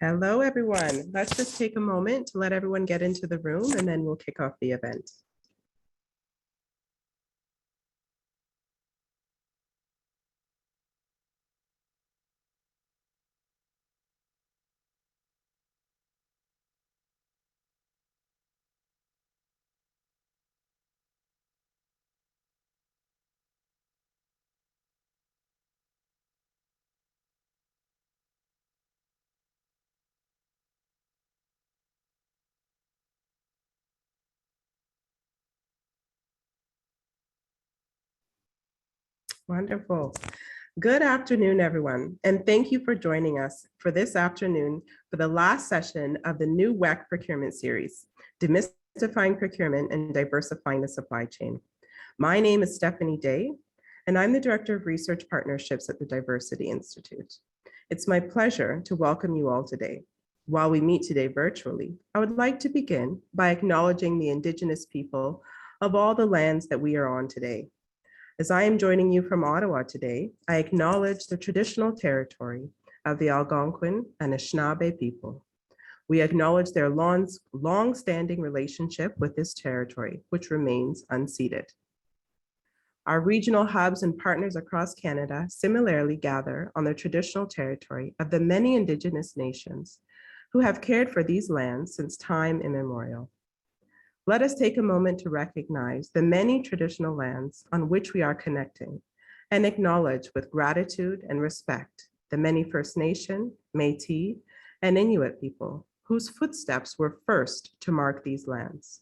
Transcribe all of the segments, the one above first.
Hello, everyone. Let's just take a moment to let everyone get into the room and then we'll kick off the event. Wonderful. Good afternoon, everyone, and thank you for joining us for this afternoon for the last session of the new WEC procurement series, Demystifying Procurement and Diversifying the Supply Chain. My name is Stephanie Day, and I'm the Director of Research Partnerships at the Diversity Institute. It's my pleasure to welcome you all today. While we meet today virtually, I would like to begin by acknowledging the Indigenous people of all the lands that we are on today. As I am joining you from Ottawa today, I acknowledge the traditional territory of the Algonquin and Anishinaabe people. We acknowledge their long-standing relationship with this territory, which remains unceded. Our regional hubs and partners across Canada similarly gather on the traditional territory of the many Indigenous nations who have cared for these lands since time immemorial. Let us take a moment to recognize the many traditional lands on which we are connecting and acknowledge with gratitude and respect the many First Nation, Métis, and Inuit people whose footsteps were first to mark these lands.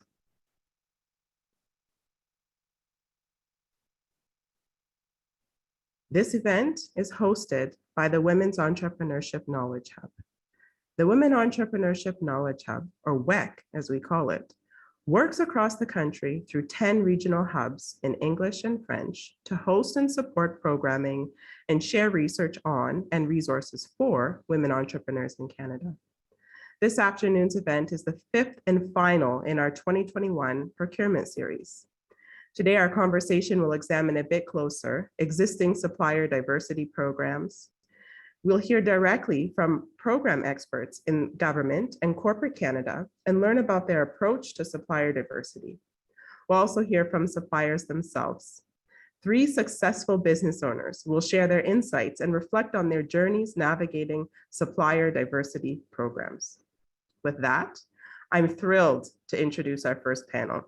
This event is hosted by the Women's Entrepreneurship Knowledge Hub. The Women Entrepreneurship Knowledge Hub, or WEC as we call it, works across the country through 10 regional hubs in English and French to host and support programming and share research on and resources for women entrepreneurs in Canada. This afternoon's event is the fifth and final in our 2021 procurement series. Today, our conversation will examine a bit closer existing supplier diversity programs. We'll hear directly from program experts in government and corporate Canada and learn about their approach to supplier diversity. We'll also hear from suppliers themselves. 3 successful business owners will share their insights and reflect on their journeys navigating supplier diversity programs. With that, I'm thrilled to introduce our first panel.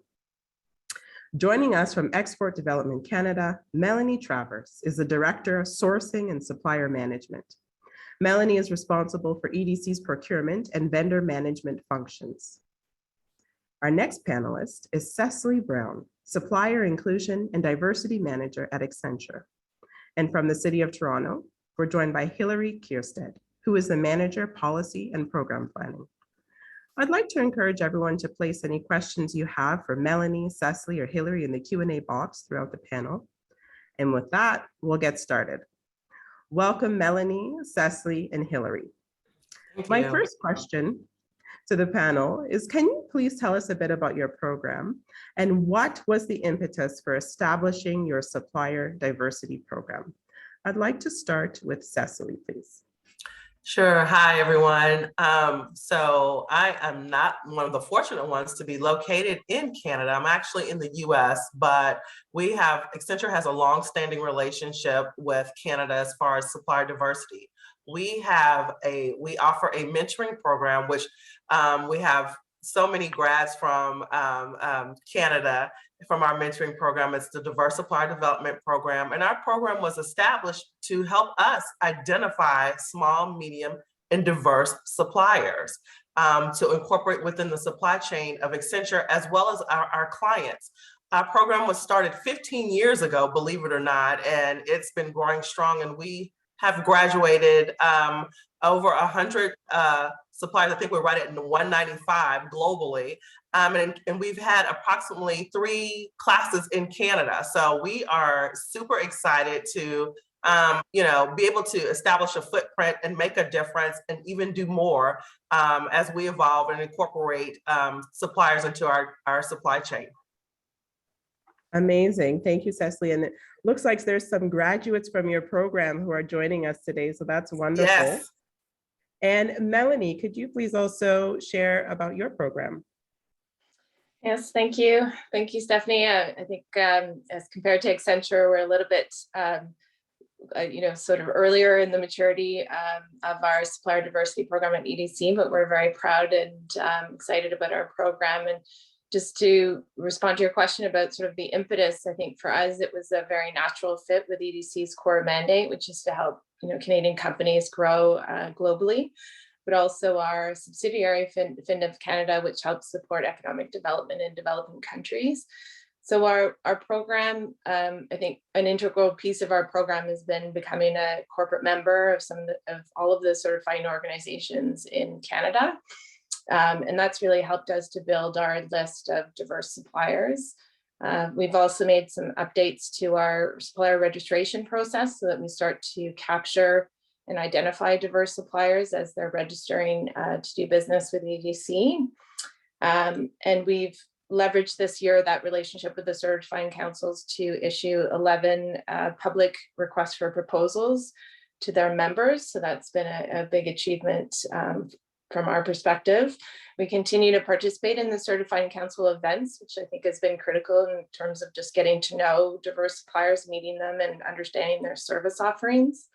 Joining us from Export Development Canada, Melanie Travers is the Director of Sourcing and Supplier Management. Melanie is responsible for EDC's procurement and vendor management functions. Our next panelist is Cecily Brown, Supplier Inclusion and Diversity Manager at Accenture. And from the City of Toronto, we're joined by Hilary Keirstead, who is the Manager, Policy and Program Planning. I'd like to encourage everyone to place any questions you have for Melanie, Cecily, or Hilary in the Q&A box throughout the panel. And with that, we'll get started. Welcome, Melanie, Cecily, and Hilary. My first question to the panel is, can you please tell us a bit about your program and what was the impetus for establishing your supplier diversity program? I'd like to start with Cecily, please. Sure. Hi, everyone. So I am not one of the fortunate ones to be located in Canada. I'm actually in the US, but Accenture has a long-standing relationship with Canada as far as supplier diversity. We offer a mentoring program, which we have so many grads from Canada from our mentoring program. It's the Diverse Supplier Development Program. And our program was established to help us identify small, medium, and diverse suppliers to incorporate within the supply chain of Accenture, as well as our clients. Our program was started 15 years ago, believe it or not, and it's been growing strong. And we have graduated over 100 suppliers. I think we're right at 195 globally. And we've had approximately 3 classes in Canada. So we are super excited to be able to establish a footprint and make a difference and even do more as we evolve and incorporate suppliers into our supply chain. Amazing. Thank you, Cecily. And it looks like there's some graduates from your program who are joining us today. So that's wonderful. Yes. And Melanie, could you please also share about your program? Yes, thank you. Thank you, Stephanie. I think as compared to Accenture, we're a little bit, sort of earlier in the maturity of our supplier diversity program at EDC, but we're very proud and excited about our program. And just to respond to your question about sort of the impetus, I think for us, it was a very natural fit with EDC's core mandate, which is to help Canadian companies grow globally, but also our subsidiary FinDev Canada, which helps support economic development in developing countries. So our program, I think an integral piece of our program has been becoming a corporate member of all of the certifying organizations in Canada. And that's really helped us to build our list of diverse suppliers. We've also made some updates to our supplier registration process so that we start to capture and identify diverse suppliers as they're registering to do business with EDC. And we've leveraged this year that relationship with the certifying councils to issue 11 public requests for proposals to their members. So that's been a big achievement from our perspective. We continue to participate in the certifying council events, which I think has been critical in terms of just getting to know diverse suppliers, meeting them and understanding their service offerings.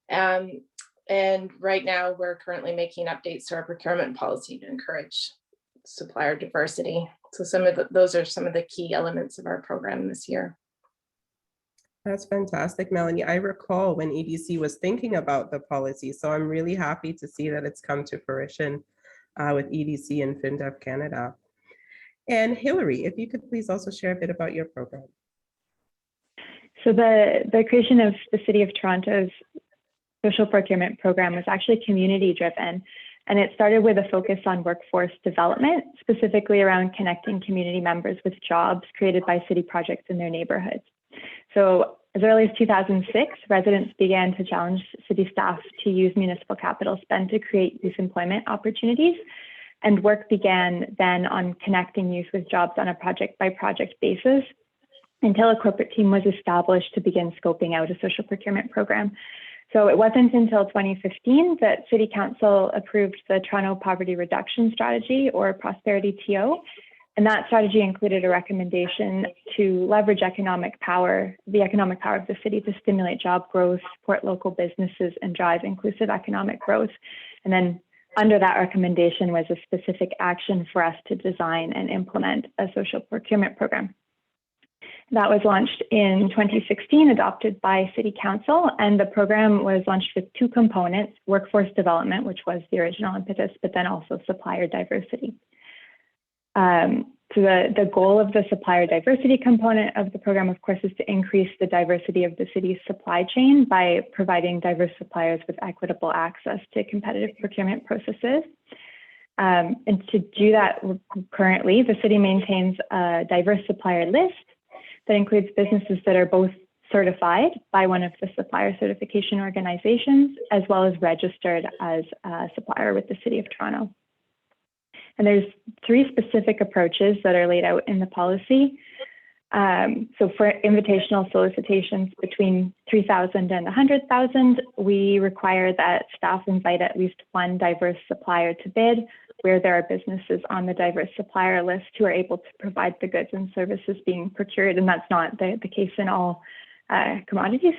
And right now we're currently making updates to our procurement policy to encourage supplier diversity. So those are some of the key elements of our program this year. That's fantastic, Melanie. I recall when EDC was thinking about the policy, so I'm really happy to see that it's come to fruition with EDC and FinDev Canada. And Hillary, if you could please also share a bit about your program. So the creation of the City of Toronto's social procurement program was actually community driven, and it started with a focus on workforce development, specifically around connecting community members with jobs created by city projects in their neighborhoods. So as early as 2006, residents began to challenge city staff to use municipal capital spend to create youth employment opportunities. And work began then on connecting youth with jobs on a project by project basis until a corporate team was established to begin scoping out a social procurement program. So it wasn't until 2015 that City Council approved the Toronto Poverty Reduction Strategy, or Prosperity TO. And that strategy included a recommendation to leverage the economic power of the city to stimulate job growth, support local businesses, and drive inclusive economic growth. And then under that recommendation was a specific action for us to design and implement a social procurement program. That was launched in 2016, adopted by City Council, and the program was launched with two components: workforce development, which was the original impetus, but then also supplier diversity. So the goal of the supplier diversity component of the program, of course, is to increase the diversity of the city's supply chain by providing diverse suppliers with equitable access to competitive procurement processes. And to do that, currently, the city maintains a diverse supplier list that includes businesses that are both certified by one of the supplier certification organizations, as well as registered as a supplier with the City of Toronto. And there's three specific approaches that are laid out in the policy. So for invitational solicitations between 3,000 and 100,000, we require that staff invite at least one diverse supplier to bid, where there are businesses on the diverse supplier list who are able to provide the goods and services being procured. And that's not the case in all commodities.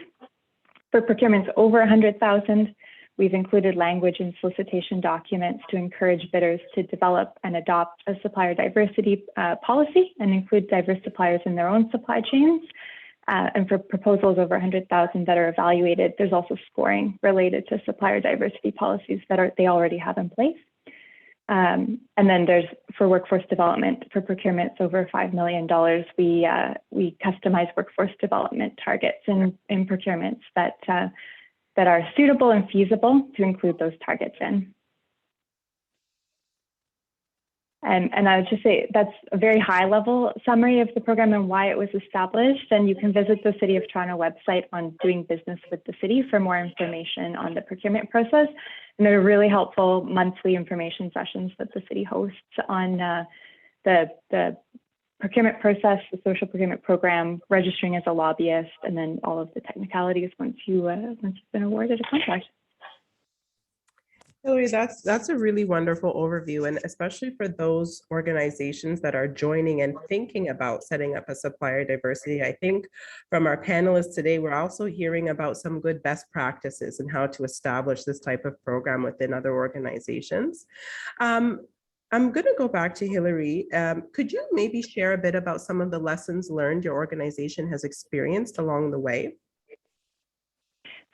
For procurements over 100,000, we've included language in solicitation documents to encourage bidders to develop and adopt a supplier diversity policy and include diverse suppliers in their own supply chains. And for proposals over 100,000 that are evaluated, there's also scoring related to supplier diversity policies that they already have in place. And then there's, for workforce development, for procurements over $5 million, we customize workforce development targets in procurements that are suitable and feasible to include those targets in. And I would just say that's a very high level summary of the program and why it was established. And you can visit the City of Toronto website on doing business with the city for more information on the procurement process. And there are really helpful monthly information sessions that the city hosts on the procurement process, the social procurement program, registering as a lobbyist, and then all of the technicalities once you've been awarded a contract. Hillary, that's a really wonderful overview, and especially for those organizations that are joining and thinking about setting up a supplier diversity. I think from our panelists today, we're also hearing about some good best practices and how to establish this type of program within other organizations. I'm going to go back to Hillary. Could you maybe share a bit about some of the lessons learned your organization has experienced along the way?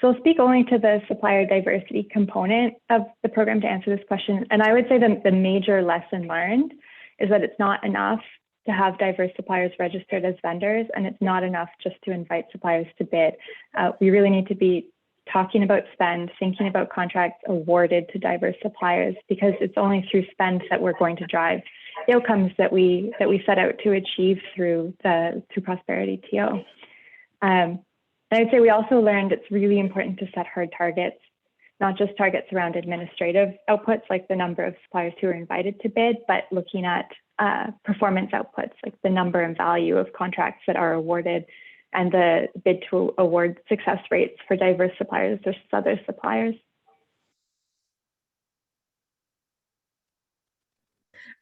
So I'll speak only to the supplier diversity component of the program to answer this question. And I would say the major lesson learned is that it's not enough to have diverse suppliers registered as vendors, and it's not enough just to invite suppliers to bid. We really need to be talking about spend, thinking about contracts awarded to diverse suppliers, because it's only through spend that we're going to drive the outcomes that we set out to achieve through Prosperity TO. And I'd say we also learned it's really important to set hard targets, not just targets around administrative outputs like the number of suppliers who are invited to bid, but looking at performance outputs like the number and value of contracts that are awarded and the bid to award success rates for diverse suppliers versus other suppliers.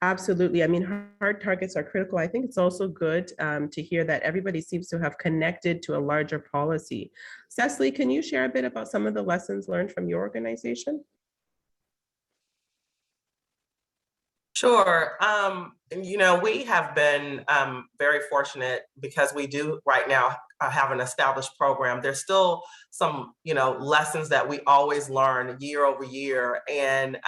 Absolutely. I mean, hard targets are critical. I think it's also good to hear that everybody seems to have connected to a larger policy. Cecily, can you share a bit about some of the lessons learned from your organization? Sure. You know, we have been very fortunate because we do right now have an established program. There's still some, you know, lessons that we always learn year over year. And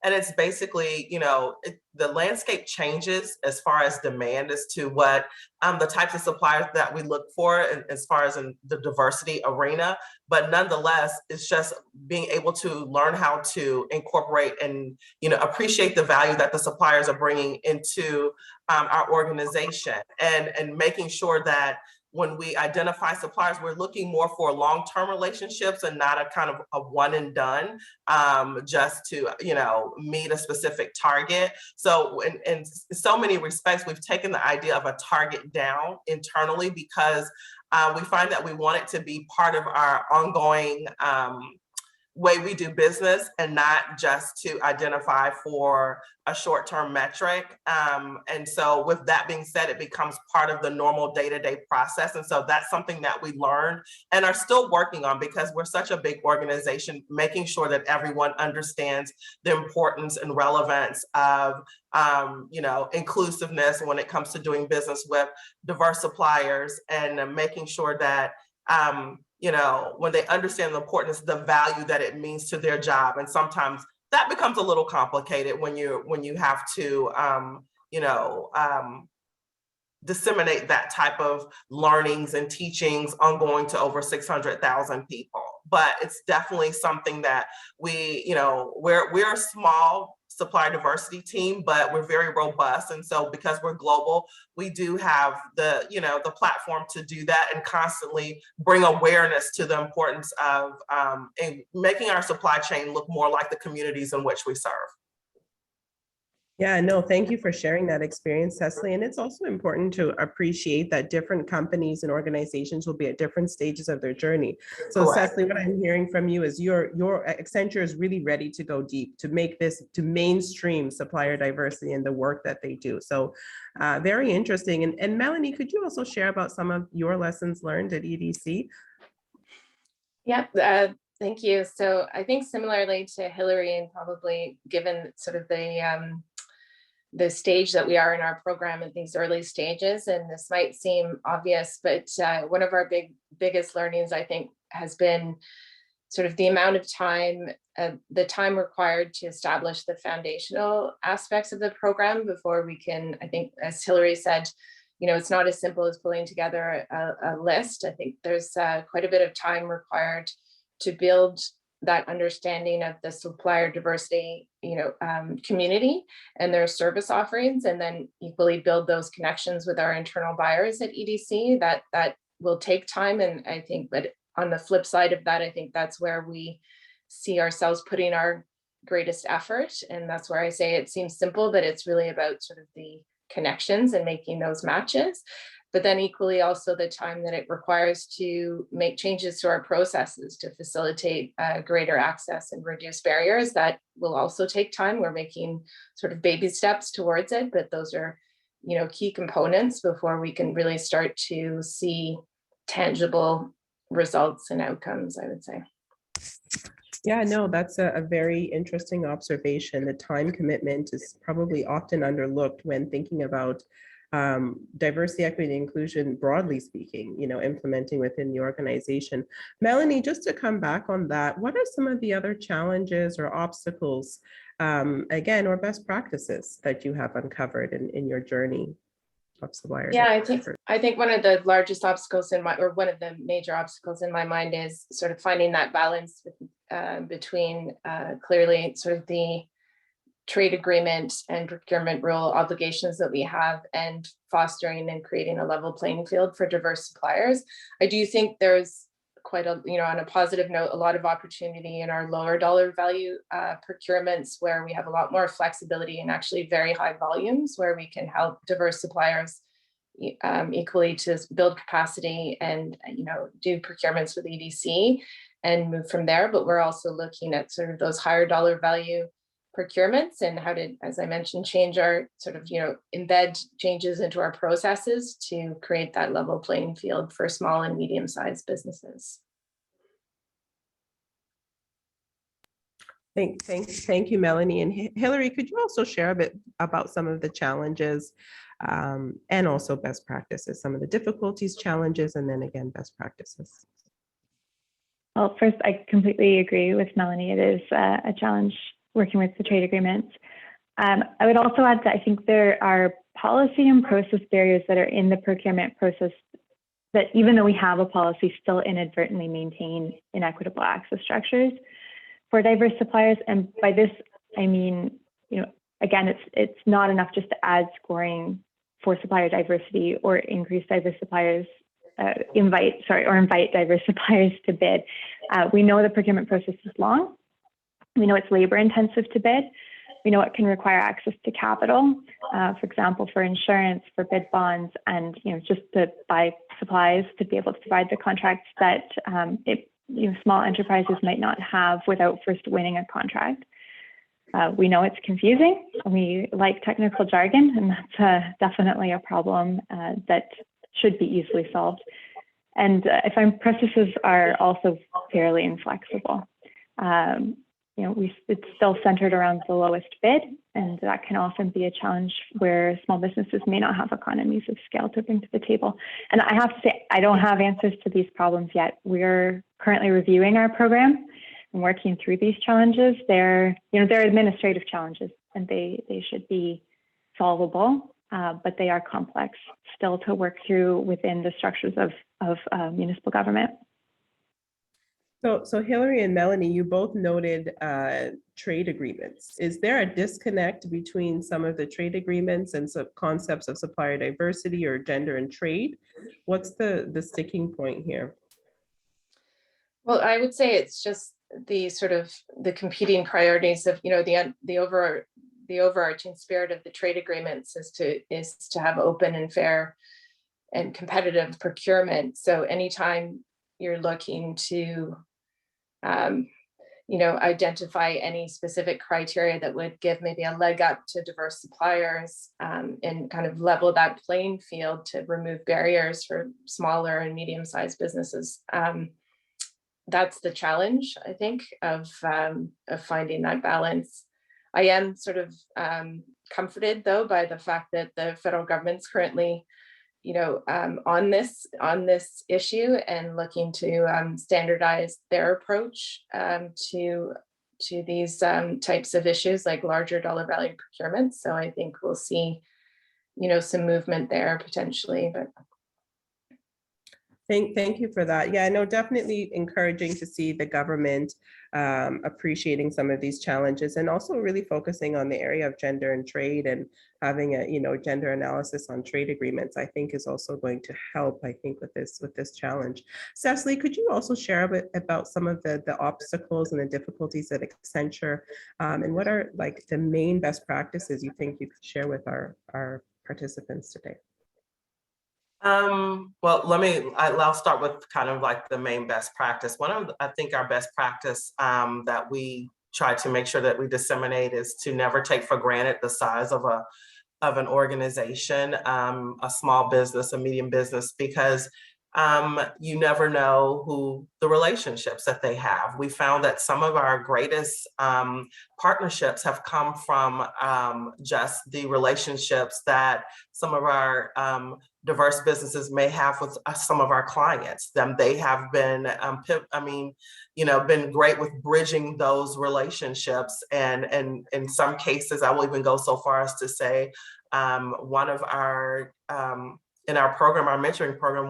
it's basically, you know, the landscape changes as far as demand as to what the types of suppliers that we look for as far as in the diversity arena. But nonetheless, it's just being able to learn how to incorporate and, you know, appreciate the value that the suppliers are bringing into our organization, and making sure that when we identify suppliers, we're looking more for long-term relationships and not a kind of a one and done, just to, you know, meet a specific target. So in so many respects, we've taken the idea of a target down internally because we find that we want it to be part of our ongoing way we do business and not just to identify for a short-term metric. And so with that being said, it becomes part of the normal day-to-day process. And so that's something that we learned and are still working on because we're such a big organization, making sure that everyone understands the importance and relevance of you know, inclusiveness when it comes to doing business with diverse suppliers, and making sure that you know, when they understand the importance, the value that it means to their job. And sometimes that becomes a little complicated when you have to, you know, disseminate that type of learnings and teachings ongoing to over 600,000 people. But it's definitely something that we, you know, we're a small supplier diversity team, but we're very robust. And so because we're global, we do have the, you know, the platform to do that and constantly bring awareness to the importance of making our supply chain look more like the communities in which we serve. Yeah, no, thank you for sharing that experience, Cecily. And it's also important to appreciate that different companies and organizations will be at different stages of their journey. So Correct. Cecily, what I'm hearing from you is your Accenture is really ready to go deep, to make this, to mainstream supplier diversity in the work that they do. So very interesting. And Melanie, could you also share about some of your lessons learned at EDC? Yep. Thank you. So I think similarly to Hillary, and probably given sort of the stage that we are in our program at these early stages, and this might seem obvious, but one of our biggest learnings, I think, has been sort of the amount of time, the time required to establish the foundational aspects of the program before we can, I think, as Hillary said, you know, it's not as simple as pulling together a list. I think there's quite a bit of time required to build that understanding of the supplier diversity, you know, community and their service offerings, and then equally build those connections with our internal buyers at EDC. That will take time, and I think, but on the flip side of that, I think that's where we see ourselves putting our greatest effort, and that's where I say it seems simple, but it's really about sort of the connections and making those matches. but then equally also the time that it requires to make changes to our processes to facilitate greater access and reduce barriers. That will also take time. We're making sort of baby steps towards it, but those are, you know, key components before we can really start to see tangible results and outcomes, I would say. Yeah, no, that's a very interesting observation. The time commitment is probably often underlooked when thinking about diversity, equity, and inclusion, broadly speaking, you know, implementing within the organization. Melanie, just to come back on that, what are some of the other challenges or obstacles, again, or best practices that you have uncovered in your journey of Supplier? Yeah, I think one of the largest obstacles or one of the major obstacles in my mind is sort of finding that balance between clearly sort of the trade agreement and procurement rule obligations that we have, and fostering and creating a level playing field for diverse suppliers. I do think there's quite a, you know, on a positive note, a lot of opportunity in our lower dollar value procurements, where we have a lot more flexibility and actually very high volumes, where we can help diverse suppliers equally to build capacity and, you know, do procurements with EDC and move from there. But we're also looking at sort of those higher dollar value procurements and how to, as I mentioned, change our sort of, you know, embed changes into our processes to create that level playing field for small and medium-sized businesses. Thank you, Melanie. And Hillary, could you also share a bit about some of the challenges and also best practices, some of the difficulties, challenges, and then again, best practices? Well, first, I completely agree with Melanie. It is a challenge working with the trade agreements. I would also add that I think there are policy and process barriers that are in the procurement process that, even though we have a policy, still inadvertently maintain inequitable access structures for diverse suppliers. And by this, I mean, you know, again, it's not enough just to add scoring for supplier diversity or increase diverse suppliers, invite diverse suppliers to bid. We know the procurement process is long. We know it's labor intensive to bid. We know it can require access to capital, for example, for insurance, for bid bonds, and, you know, just to buy supplies to be able to provide the contracts that small enterprises might not have without first winning a contract. We know it's confusing. We like technical jargon, and that's definitely a problem that should be easily solved. And I find processes are also fairly inflexible. You know, it's still centered around the lowest bid, and that can often be a challenge where small businesses may not have economies of scale to bring to the table. And I have to say, I don't have answers to these problems yet. We're currently reviewing our program and working through these challenges. They're administrative challenges, and they should be solvable, but they are complex still to work through within the structures of municipal government. So Hillary and Melanie, you both noted trade agreements. Is there a disconnect between some of the trade agreements and some concepts of supplier diversity or gender and trade? What's the sticking point here? Well, I would say it's just the sort of the competing priorities of, you know, the overarching spirit of the trade agreements is to have open and fair and competitive procurement. So anytime you're looking to identify any specific criteria that would give maybe a leg up to diverse suppliers and kind of level that playing field to remove barriers for smaller and medium-sized businesses. That's the challenge, I think, of finding that balance. I am sort of comforted, though, by the fact that the federal government's currently, you know, on this issue and looking to standardize their approach to these types of issues, like larger dollar value procurement. So I think we'll see, you know, some movement there potentially. But Thank you for that. Yeah, no, definitely encouraging to see the government appreciating some of these challenges and also really focusing on the area of gender and trade, and having a, you know, gender analysis on trade agreements, I think is also going to help, I think, with this challenge. Cecily, could you also share a bit about some of the obstacles and the difficulties at Accenture, and what are like the main best practices you think you could share with our participants today? Well, I'll start with kind of like the main best practice. I think our best practice that we try to make sure that we disseminate is to never take for granted the size of an organization, a small business, a medium business, because you never know who the relationships that they have. We found that some of our greatest partnerships have come from just the relationships that some of our diverse businesses may have with some of our clients. They have been, been great with bridging those relationships. And in some cases, I will even go so far as to say, one of our in our program, our mentoring program,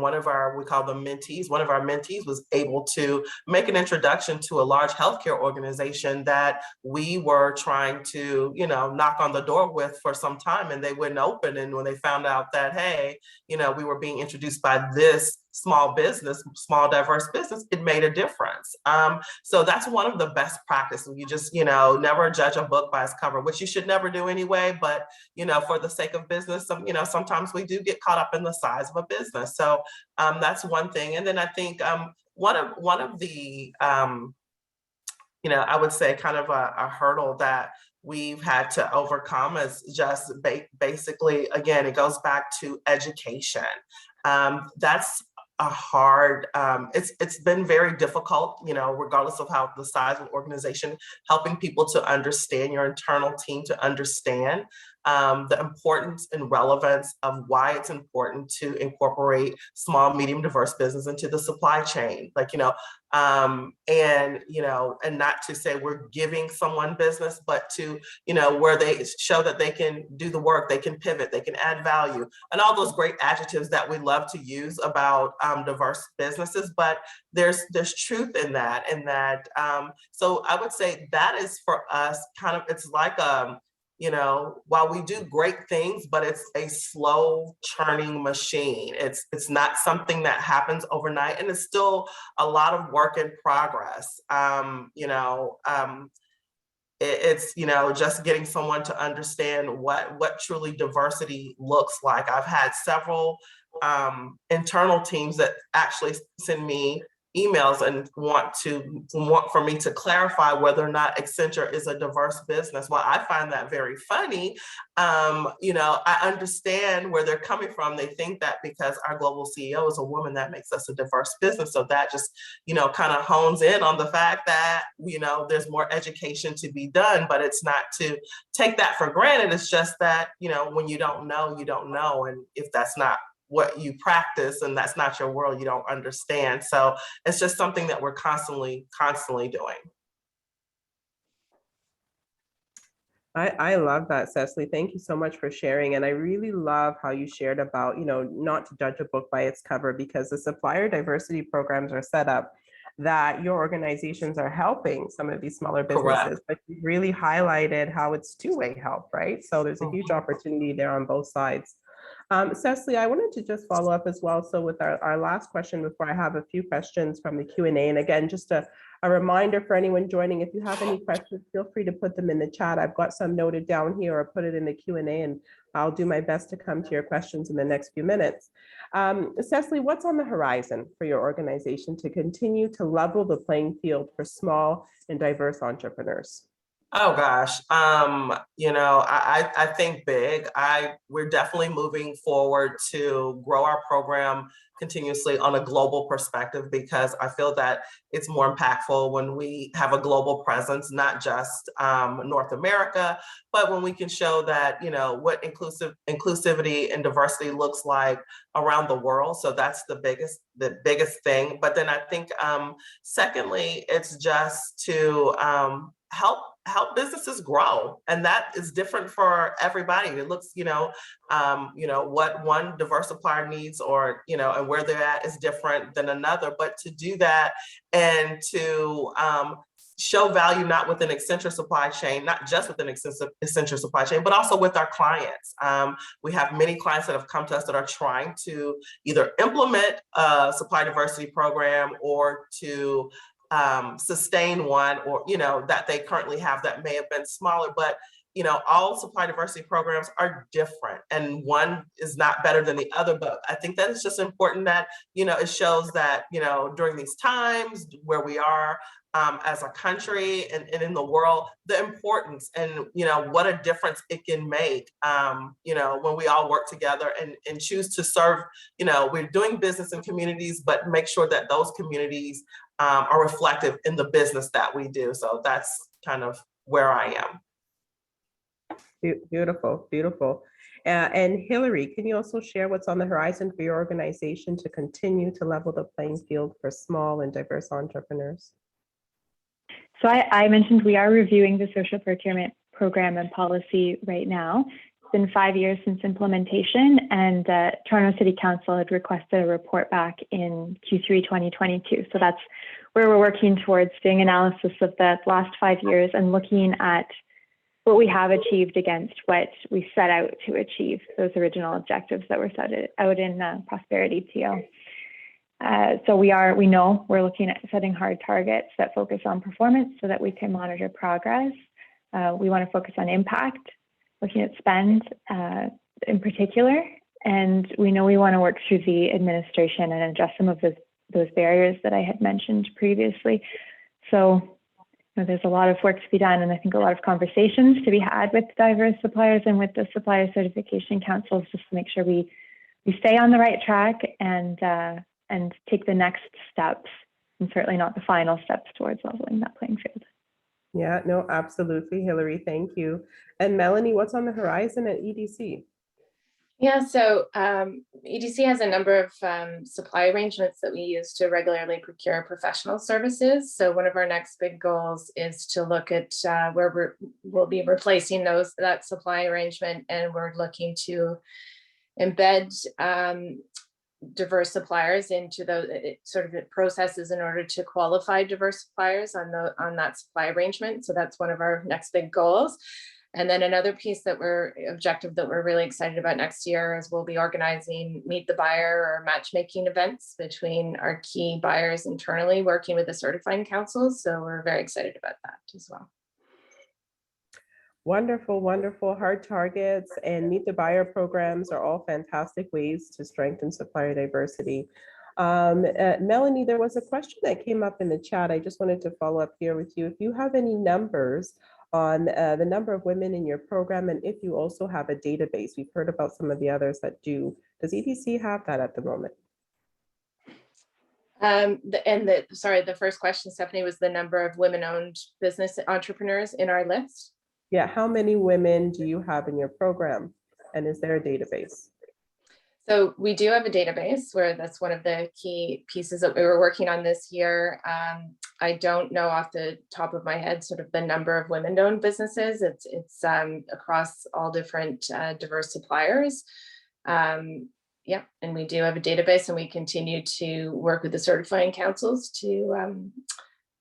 we call them mentees, one of our mentees was able to make an introduction to a large healthcare organization that we were trying to, knock on the door with for some time, and they wouldn't open. And when they found out that, hey, we were being introduced by this small business, small diverse business, it made a difference. So that's one of the best practices. You just, never judge a book by its cover, which you should never do anyway. But, for the sake of business, sometimes we do get caught up in the size of a business. So that's one thing. And then I think one of the, I would say kind of a hurdle that we've had to overcome is just basically, again, it goes back to education. That's a hard, it's been very difficult, regardless of how the size of the organization, helping people to understand, your internal team to understand the importance and relevance of why it's important to incorporate small, medium, diverse business into the supply chain. And not to say we're giving someone business, but to, where they show that they can do the work, they can pivot, they can add value, and all those great adjectives that we love to use about diverse businesses. But there's truth in that, so I would say that is for us kind of, it's like while we do great things, but it's a slow churning machine. It's not something that happens overnight, and it's still a lot of work in progress. It's just getting someone to understand what truly diversity looks like. I've had several internal teams that actually send me emails and want for me to clarify whether or not Accenture is a diverse business. Well, I find that very funny. I understand where they're coming from. They think that because our global CEO is a woman, that makes us a diverse business. So that just, kind of hones in on the fact that, there's more education to be done, but it's not to take that for granted. It's just that, when you don't know, you don't know. And if that's not what you practice and that's not your world, you don't understand. So it's just something that we're constantly doing. I love that, Cecily. Thank you so much for sharing. And I really love how you shared about, not to judge a book by its cover, because the supplier diversity programs are set up that your organizations are helping some of these smaller businesses. Correct. But you really highlighted how it's two-way help, right? So there's a huge opportunity there on both sides. Cecily, I wanted to just follow up as well. So with our last question, before I have a few questions from the Q&A, and again, just a reminder for anyone joining, if you have any questions, feel free to put them in the chat. I've got some noted down here, or put it in the Q&A, and I'll do my best to come to your questions in the next few minutes. Cecily, what's on the horizon for your organization to continue to level the playing field for small and diverse entrepreneurs? Oh gosh, I think big. We're definitely moving forward to grow our program continuously on a global perspective, because I feel that it's more impactful when we have a global presence, not just North America, but when we can show that, what inclusivity and diversity looks like around the world. So that's the biggest thing. But then I think, secondly, it's just to help businesses grow, and that is different for everybody. It looks, what one diverse supplier needs, or and where they're at is different than another. But to do that and to show value, not within Accenture supply chain, not just within Accenture supply chain, but also with our clients. We have many clients that have come to us that are trying to either implement a supply diversity program or to sustain one, or that they currently have that may have been smaller. But all supply diversity programs are different and one is not better than the other, but I think that it's just important that, it shows that, during these times where we are as a country and in the world, the importance and, what a difference it can make, when we all work together and choose to serve, we're doing business in communities, but make sure that those communities are reflective in the business that we do. So that's kind of where I am. Beautiful, beautiful. And Hillary, can you also share what's on the horizon for your organization to continue to level the playing field for small and diverse entrepreneurs? So I mentioned we are reviewing the social procurement program and policy right now. It's been 5 years since implementation, and Toronto City Council had requested a report back in Q3 2022. So that's where we're working towards doing analysis of the last 5 years and looking at what we have achieved against what we set out to achieve, those original objectives that were set out in Prosperity TO. So we know we're looking at setting hard targets that focus on performance so that we can monitor progress. We want to focus on impact, looking at spend in particular. And we know we want to work through the administration and address some of those barriers that I had mentioned previously. So there's a lot of work to be done, and I think a lot of conversations to be had with diverse suppliers and with the supplier certification councils, just to make sure we stay on the right track and take the next steps, and certainly not the final steps towards leveling that playing field. Yeah, no, absolutely, Hillary, thank you. And Melanie, what's on the horizon at EDC? Yeah, so EDC has a number of supply arrangements that we use to regularly procure professional services. So one of our next big goals is to look at where we'll be replacing that supply arrangement, and we're looking to embed diverse suppliers into those sort of processes in order to qualify diverse suppliers on that supply arrangement. So that's one of our next big goals. And then another piece objective that we're really excited about next year is we'll be organizing Meet the Buyer or matchmaking events between our key buyers internally, working with the certifying councils. So we're very excited about that as well. Wonderful, wonderful. Hard targets and Meet the Buyer programs are all fantastic ways to strengthen supplier diversity. Melanie, there was a question that came up in the chat. I just wanted to follow up here with you. If you have any numbers on the number of women in your program, and if you also have a database. We've heard about some of the others that do. Does EDC have that at the moment? The first question, Stephanie, was the number of women-owned business entrepreneurs in our list. Yeah, how many women do you have in your program? And is there a database? So we do have a database where that's one of the key pieces that we were working on this year. I don't know off the top of my head sort of the number of women-owned businesses. It's across all different diverse suppliers. Yeah, and we do have a database, and we continue to work with the certifying councils to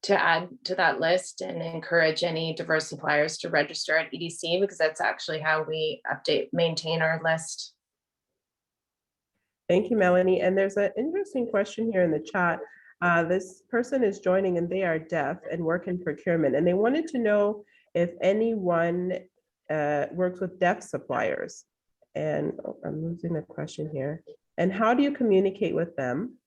add to that list and encourage any diverse suppliers to register at EDC, because that's actually how we maintain our list. Thank you, Melanie. And there's an interesting question here in the chat. This person is joining and they are deaf and work in procurement. And they wanted to know if anyone works with deaf suppliers. And I'm losing the question here. And how do you communicate with them?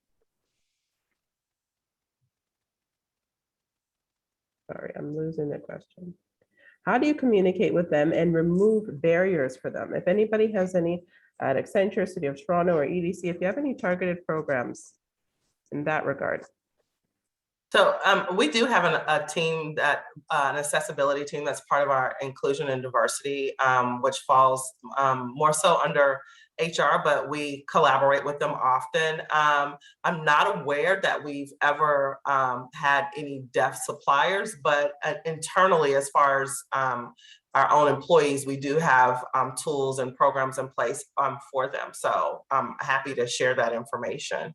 Sorry, I'm losing the question. How do you communicate with them and remove barriers for them? If anybody has any at Accenture, City of Toronto, or EDC, if you have any targeted programs in that regard. So we do have a team an accessibility team that's part of our inclusion and diversity, which falls more so under HR, but we collaborate with them often. I'm not aware that we've ever had any deaf suppliers, but internally, as far as our own employees, we do have tools and programs in place for them. So I'm happy to share that information.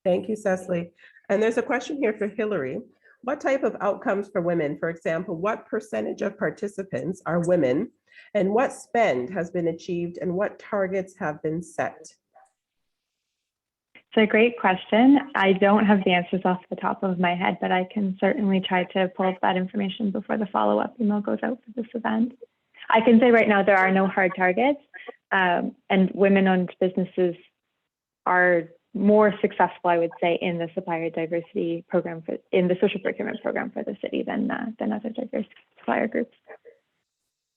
Thank you, Cecily. And there's a question here for Hillary. What type of outcomes for women? For example, what percentage of participants are women, and what spend has been achieved, and what targets have been set? It's a great question. I don't have the answers off the top of my head, but I can certainly try to pull up that information before the follow-up email goes out for this event. I can say right now there are no hard targets, and women-owned businesses are more successful, I would say, in the supplier diversity program in the social procurement program for the city than other diverse supplier groups.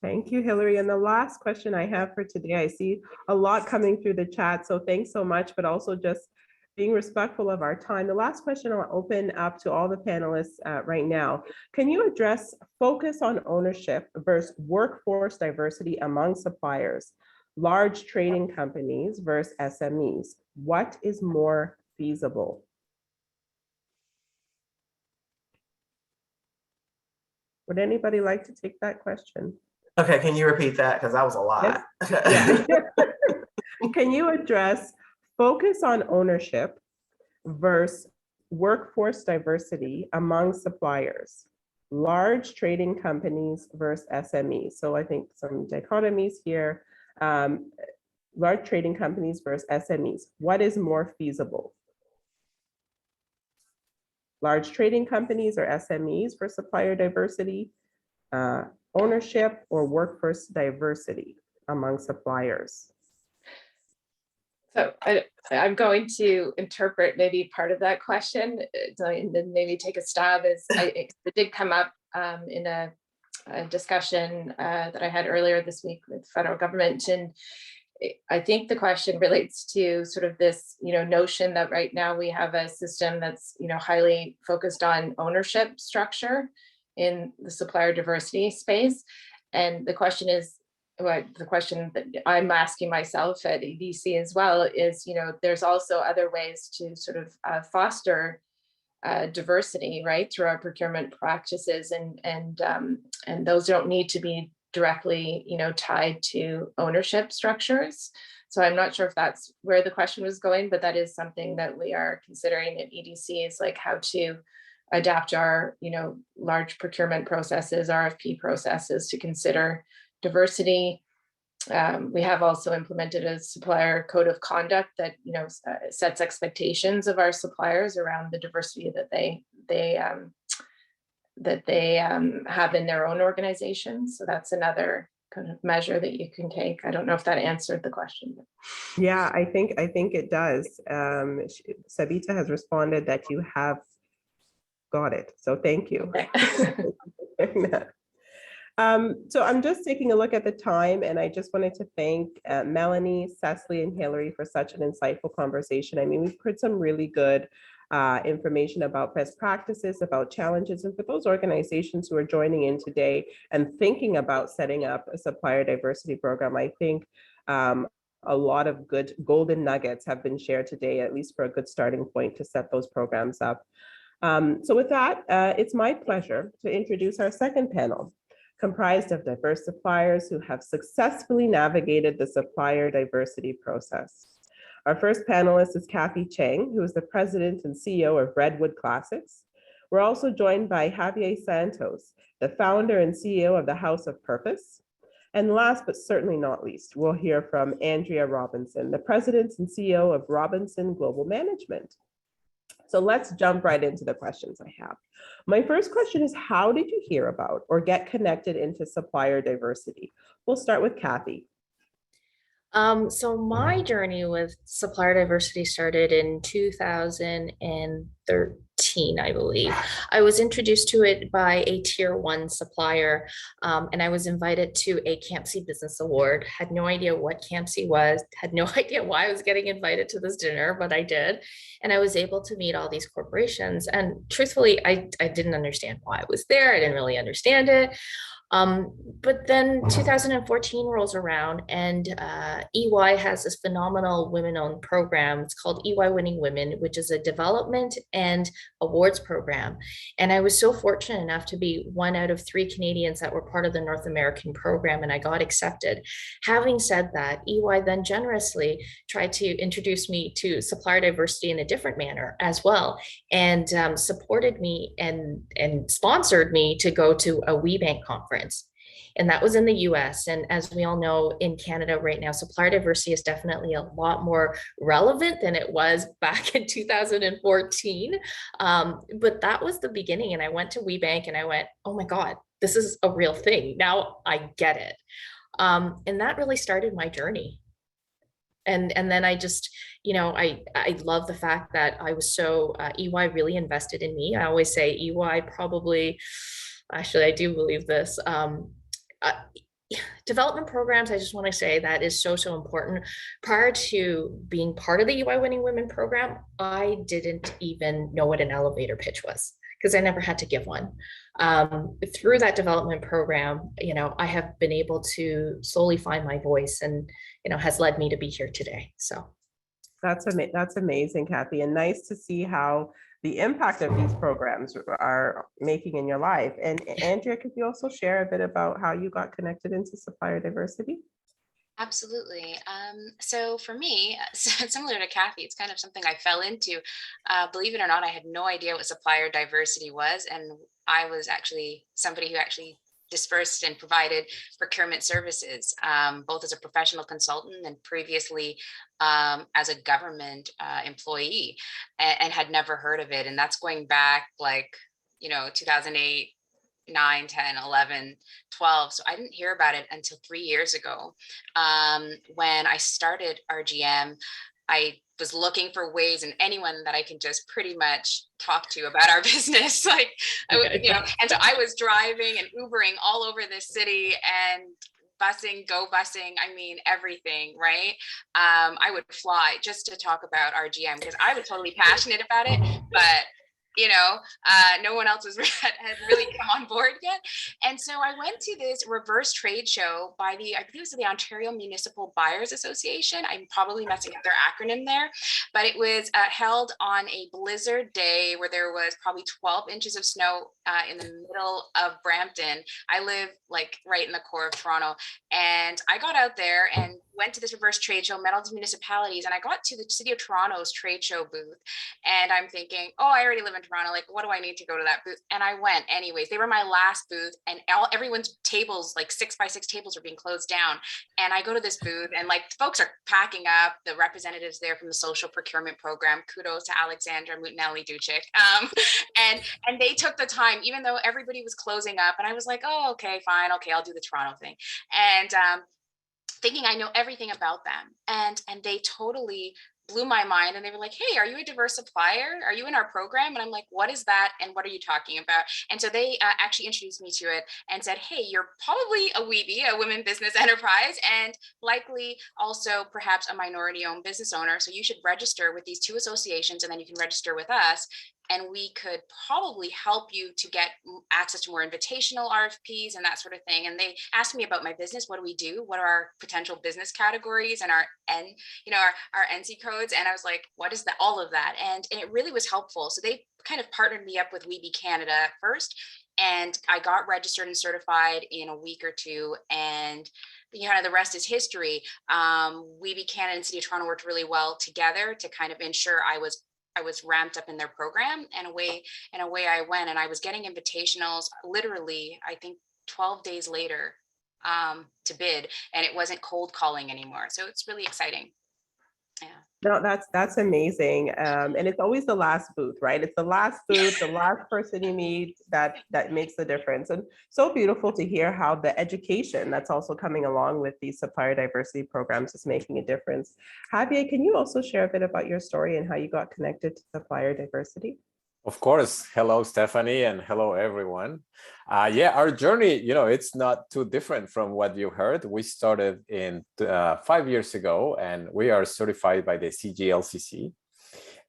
Thank you, Hillary. And the last question I have for today, I see a lot coming through the chat, so thanks so much, but also just being respectful of our time. The last question I'll open up to all the panelists right now. Can you address focus on ownership versus workforce diversity among suppliers, large trading companies versus SMEs? What is more feasible? Would anybody like to take that question? Okay, can you repeat that? Because that was a lot. Yes. Yeah. Can you address focus on ownership versus workforce diversity among suppliers, large trading companies versus SMEs? So I think some dichotomies here, large trading companies versus SMEs. What is more feasible? Large trading companies or SMEs for supplier diversity, ownership or workforce diversity among suppliers? So I'm going to interpret maybe part of that question and then maybe take a stab. It did come up in a discussion that I had earlier this week with the federal government. And I think the question relates to sort of this, notion that right now we have a system that's, highly focused on ownership structure in the supplier diversity space. And the question is, the question that I'm asking myself at EDC as well is, there's also other ways to sort of foster diversity, right, through our procurement practices, and those don't need to be directly, tied to ownership structures. So I'm not sure if that's where the question was going, but that is something that we are considering at EDC, is like how to adapt our, large procurement processes, RFP processes, to consider diversity. We have also implemented a supplier code of conduct that sets expectations of our suppliers around the diversity that they have in their own organizations. So that's another kind of measure that you can take. I don't know if that answered the question. Yeah, I think it does. Savita has responded that you have got it. So thank you. Okay. So I'm just taking a look at the time, and I just wanted to thank Melanie, Cecily, and Hillary for such an insightful conversation. I mean, we've heard some really good information about best practices, about challenges, and for those organizations who are joining in today and thinking about setting up a supplier diversity program, I think a lot of good golden nuggets have been shared today, at least for a good starting point to set those programs up. So with that, it's my pleasure to introduce our second panel, comprised of diverse suppliers who have successfully navigated the supplier diversity process. Our first panelist is Kathy Chang, who is the president and CEO of Redwood Classics. We're also joined by Javier Santos, the founder and CEO of the House of Purpose. And last but certainly not least, we'll hear from Andrea Robinson, the president and CEO of Robinson Global Management. So let's jump right into the questions I have. My first question is, how did you hear about or get connected into supplier diversity? We'll start with Kathy. So my journey with supplier diversity started in 2013, I believe. I was introduced to it by a tier 1 supplier, and I was invited to a CAMPC Business Award. Had no idea what CAMPC was, had no idea why I was getting invited to this dinner, but I did. And I was able to meet all these corporations. And truthfully, I didn't understand why I was there. I didn't really understand it. But then 2014 rolls around, and EY has this phenomenal women-owned program. It's called EY Winning Women, which is a development and awards program. And I was so fortunate enough to be one out of 3 Canadians that were part of the North American program, and I got accepted. Having said that, EY then generously tried to introduce me to supplier diversity in a different manner as well, and supported me and sponsored me to go to a WeBank conference. And that was in the US. And as we all know, in Canada right now, supplier diversity is definitely a lot more relevant than it was back in 2014. But that was the beginning. And I went to WeBank and I went, oh my God, this is a real thing. Now I get it. And that really started my journey. And then I just, I love the fact that I was so, EY really invested in me. I always say EY probably, actually, I do believe this. Uh, Development programs, I just want to say that is so, so important. Prior to being part of the EY Winning Women program, I didn't even know what an elevator pitch was because I never had to give one. Through that development program, I have been able to slowly find my voice, and has led me to be here today. So that's amazing, Kathy, and nice to see how the impact of these programs are making in your life. And Andrea, could you also share a bit about how you got connected into supplier diversity? Absolutely. So for me, similar to Kathy, it's kind of something I fell into. Believe it or not, I had no idea what supplier diversity was. And I was actually somebody who actually dispersed and provided procurement services, both as a professional consultant and previously as a government employee, and had never heard of it. And that's going back 2008. 9, 10, 11, 12. So I didn't hear about it until 3 years ago. When I started RGM, I was looking for ways and anyone that I can just pretty much talk to about our business. And so I was driving and Ubering all over this city and busing, I mean, everything, right? I would fly just to talk about RGM because I was totally passionate about it, but no one else had really come on board yet. And so I went to this reverse trade show by I believe it was the Ontario Municipal Buyers Association. I'm probably messing up their acronym there, but it was held on a blizzard day where there was probably 12 inches of snow in the middle of Brampton. I live right in the core of Toronto. And I got out there and went to this reverse trade show, met all these municipalities, and I got to the City of Toronto's trade show booth. And I'm thinking, oh, I already live in Toronto. What do I need to go to that booth? And I went anyways. They were my last booth, and everyone's tables, 6x6 tables, were being closed down. And I go to this booth, and folks are packing up. The representatives there from the social procurement program. Kudos to Alexandra Mutinelli-Ducic. And they took the time, even though everybody was closing up. And I was like, oh, okay, fine. Okay, I'll do the Toronto thing. And thinking I know everything about them. And they totally blew my mind. And they were like, hey, are you a diverse supplier? Are you in our program? And I'm like, what is that? And what are you talking about? And so they actually introduced me to it and said, hey, you're probably a WEBE, a women business enterprise, and likely also perhaps a minority owned business owner. So you should register with these two associations, and then you can register with us. And we could probably help you to get access to more invitational RFPs and that sort of thing. And they asked me about my business. What do we do? What are our potential business categories and our NC codes? And I was like, what is that? All of that. And it really was helpful. So they kind of partnered me up with WEBE Canada first. And I got registered and certified in a week or two. And the rest is history. WEBE Canada and City of Toronto worked really well together to kind of ensure I was ramped up in their program, and away I went. And I was getting invitationals literally, I think 12 days later to bid, and it wasn't cold calling anymore. So it's really exciting. Yeah. No, that's amazing. And it's always the last booth, right? It's the last booth, the last person you meet that makes the difference. And so beautiful to hear how the education that's also coming along with these supplier diversity programs is making a difference. Javier, can you also share a bit about your story and how you got connected to supplier diversity? Of course. Hello, Stephanie, and hello, everyone. Our journey, it's not too different from what you heard. We started in 5 years ago, and we are certified by the CGLCC.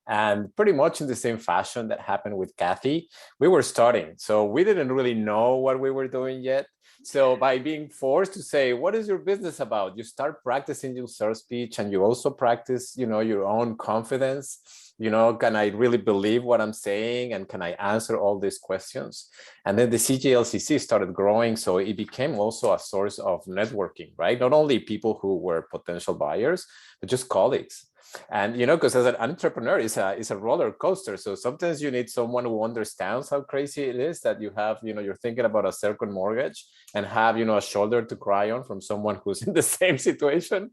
And pretty much in the same fashion that happened with Kathy, we were starting. So we didn't really know what we were doing yet. So by being forced to say, what is your business about? You start practicing your sales speech, and you also practice, your own confidence. Can I really believe what I'm saying? And can I answer all these questions? And then the CGLCC started growing. So it became also a source of networking, right? Not only people who were potential buyers, but just colleagues. And, because as an entrepreneur, it's a roller coaster. So sometimes you need someone who understands how crazy it is that you have, you're thinking about a second mortgage and have, a shoulder to cry on from someone who's in the same situation.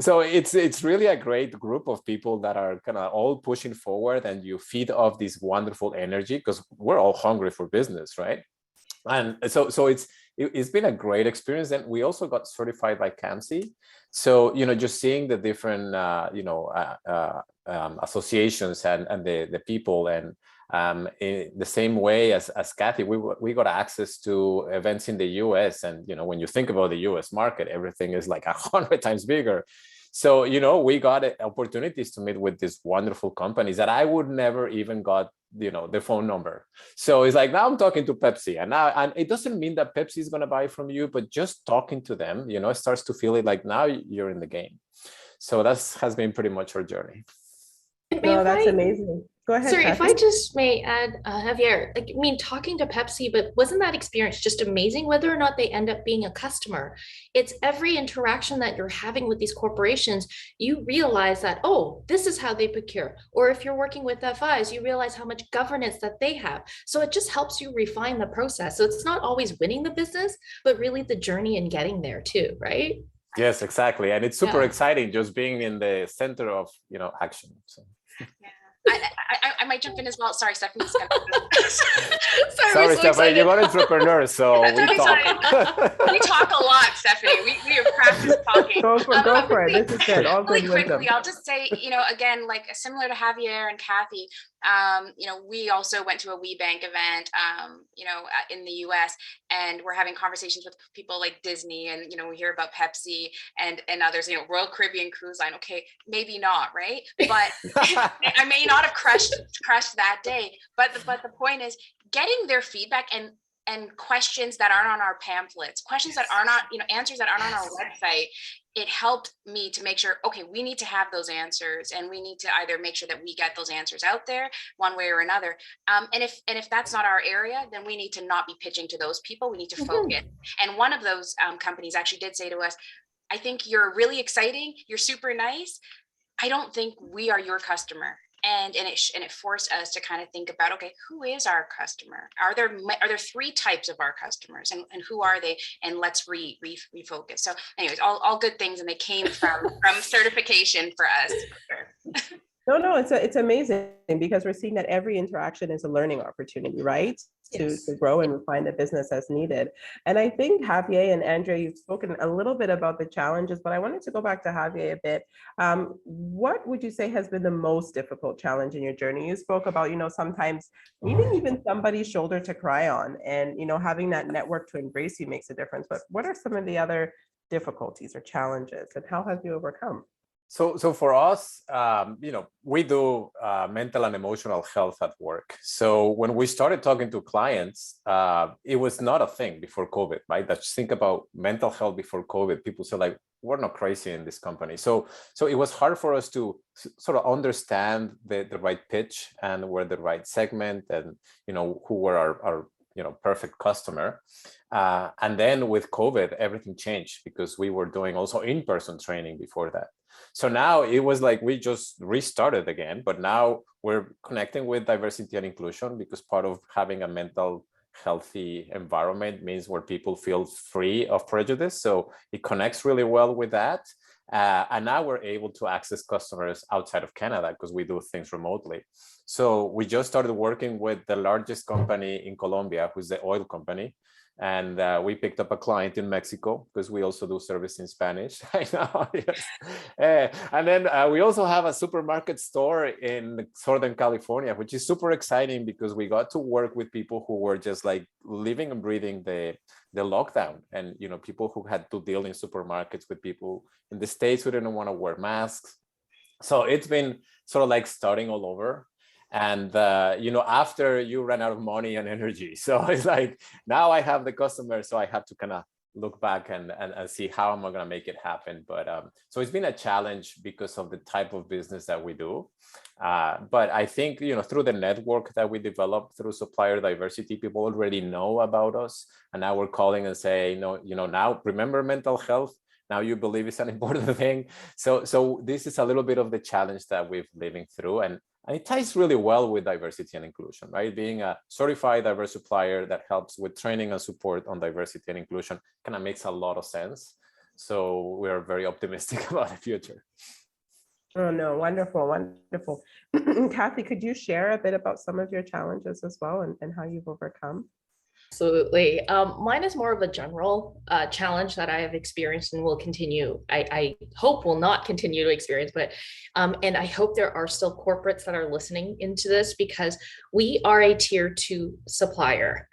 So it's really a great group of people that are kind of all pushing forward, and you feed off this wonderful energy because we're all hungry for business, right? And so it's been a great experience. And we also got certified by CAMSI. So, just seeing the different, associations and the people, and in the same way as Kathy, we got access to events in the US. And, when you think about the US market, everything is like 100 times bigger. So, we got opportunities to meet with these wonderful companies that I would never even got, the phone number. So it's like, now I'm talking to Pepsi, and it doesn't mean that Pepsi is going to buy from you, but just talking to them, it starts to feel it like now you're in the game. So that has been pretty much our journey. No, that's amazing. Go ahead. Sorry, Kathy. if I just may add, Javier, talking to Pepsi, but wasn't that experience just amazing, whether or not they end up being a customer? It's every interaction that you're having with these corporations, you realize that, oh, this is how they procure. Or if you're working with FIs, you realize how much governance that they have. So it just helps you refine the process. So it's not always winning the business, but really the journey in getting there too, right? Yes, exactly. And it's super exciting just being in the center of, action. So. Yeah. I might jump in as well. Sorry, Stephanie's gonna. Sorry, Stephanie, you're an entrepreneur, so we talk. We talk a lot, Stephanie. We have practiced talking. Go for it. This is good. All good really quickly, wisdom. I'll just say, again, like similar to Javier and Kathy, we also went to a WeBank event, in the US, and we're having conversations with people like Disney, and, we hear about Pepsi and others, Royal Caribbean Cruise Line. Okay, maybe not, right? But I may not have crushed that day. But the point is getting their feedback and questions that aren't on our pamphlets, questions that are not, answers that aren't on our website. It helped me to make sure, okay, we need to have those answers, and we need to either make sure that we get those answers out there one way or another. And if that's not our area, then we need to not be pitching to those people. We need to focus. And one of those companies actually did say to us, I think you're really exciting. You're super nice. I don't think we are your customer. And it forced us to kind of think about, okay, who is our customer? Are there 3 types of our customers, and who are they? And let's refocus. So anyways, all good things, and they came from certification for us. For sure. No, it's amazing, because we're seeing that every interaction is a learning opportunity, right? To grow and refine the business as needed. And I think Javier and Andrea, you've spoken a little bit about the challenges, but I wanted to go back to Javier a bit. What would you say has been the most difficult challenge in your journey? You spoke about, sometimes needing even somebody's shoulder to cry on, and, having that network to embrace you makes a difference. But what are some of the other difficulties or challenges, and how have you overcome? So for us, we do mental and emotional health at work. So when we started talking to clients, it was not a thing before COVID, right? Just think about mental health before COVID. People say like, we're not crazy in this company. So it was hard for us to sort of understand the right pitch, and where the right segment, and, who were our perfect customer. And then with COVID, everything changed, because we were doing also in-person training before that. So now it was like we just restarted again, but now we're connecting with diversity and inclusion, because part of having a mental healthy environment means where people feel free of prejudice. So it connects really well with that. And now we're able to access customers outside of Canada, because we do things remotely. So we just started working with the largest company in Colombia, who's the oil company. And we picked up a client in Mexico, because we also do service in Spanish. I know, yes. And then we also have a supermarket store in Southern California, which is super exciting, because we got to work with people who were just like living and breathing the lockdown, and people who had to deal in supermarkets with people in the States who didn't want to wear masks. So it's been sort of like starting all over. And, after you run out of money and energy. So it's like, now I have the customer, so I have to kind of look back and see how am I going to make it happen. But so it's been a challenge because of the type of business that we do. But I think, through the network that we developed through supplier diversity, people already know about us. And now we're calling and say, now remember mental health. Now you believe it's an important thing. So this is a little bit of the challenge that we're living through. And it ties really well with diversity and inclusion, right? Being a certified diverse supplier that helps with training and support on diversity and inclusion kind of makes a lot of sense. So we're very optimistic about the future. Oh, no, wonderful, wonderful. Kathy, could you share a bit about some of your challenges as well, and how you've overcome? Absolutely. Mine is more of a general challenge that I have experienced and will continue. I hope will not continue to experience, but and I hope there are still corporates that are listening into this, because we are a tier 2 supplier.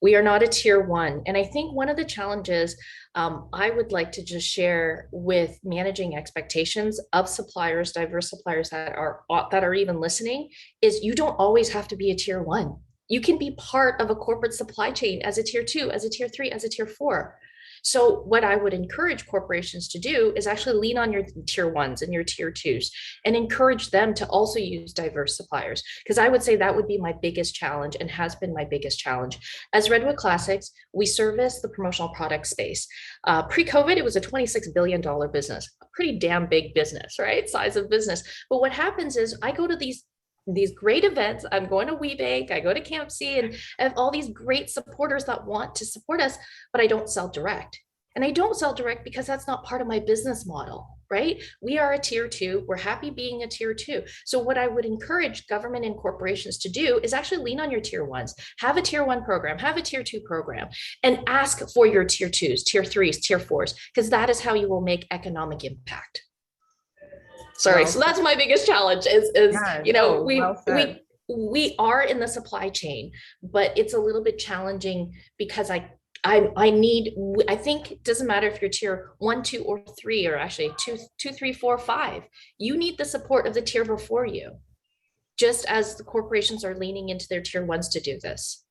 We are not a tier 1. And I think one of the challenges I would like to just share with managing expectations of suppliers, diverse suppliers that are even listening, is you don't always have to be a tier 1. You can be part of a corporate supply chain as a tier 2, as a tier 3, as a tier 4. So what I would encourage corporations to do is actually lean on your tier 1s and your tier 2s and encourage them to also use diverse suppliers. Because I would say that would be my biggest challenge and has been my biggest challenge. As Redwood Classics, we service the promotional product space. Pre-COVID, it was a $26 billion business, a pretty damn big business, right? Size of business. But what happens is I go to these great events. I'm going to WeBank, I go to Camp C, and I have all these great supporters that want to support us, but I don't sell direct. And I don't sell direct because that's not part of my business model, right? We are a tier 2. We're happy being a tier 2. So what I would encourage government and corporations to do is actually lean on your tier 1s, have a tier 1 program, have a tier 2 program, and ask for your tier 2s, tier 3s, tier 4s, because that is how you will make economic impact. Sorry, Well, so that's my biggest challenge is yeah, you know, no, well said. we are in the supply chain, but it's a little bit challenging because I think it doesn't matter if you're tier 1, 2, or 3, or actually 2, 3, 4, 5. You need the support of the tier before you, just as the corporations are leaning into their tier 1s to do this.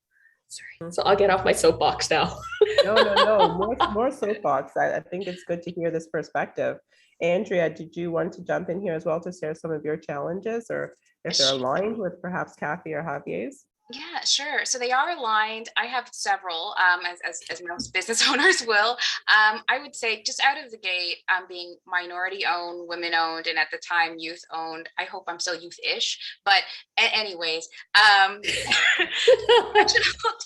Sorry, so I'll get off my soapbox now. No, more soapbox. I think it's good to hear this perspective. Andrea, did you want to jump in here as well to share some of your challenges, or if they're aligned with perhaps Kathy or Javier's? Yeah, sure. So they are aligned. I have several, as most business owners will. I would say just out of the gate, being minority owned, women owned, and at the time youth owned. I hope I'm still youth-ish, but anyways,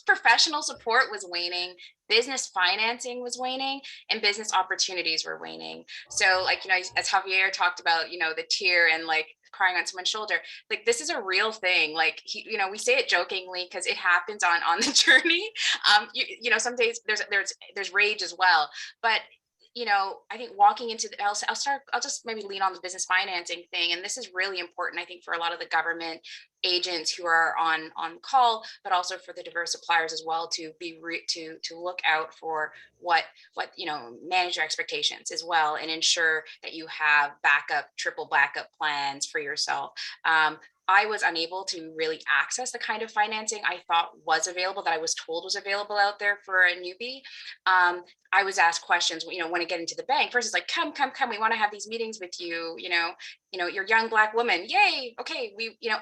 professional support was waning. Business financing was waning, and business opportunities were waning. So, like, as Javier talked about, the tier and like crying on someone's shoulder, like this is a real thing. Like we say it jokingly because it happens on the journey. Some days there's rage as well, but I think walking into I'll just maybe lean on the business financing thing. And this is really important, I think, for a lot of the government agents who are on call, but also for the diverse suppliers as well, to to look out for what manage your expectations as well, and ensure that you have triple backup plans for yourself. I was unable to really access the kind of financing I thought was available, that I was told was available out there for a newbie. I was asked questions, when I get into the bank. First, it's like, come, we want to have these meetings with you. You're a young Black woman. Yay. Okay.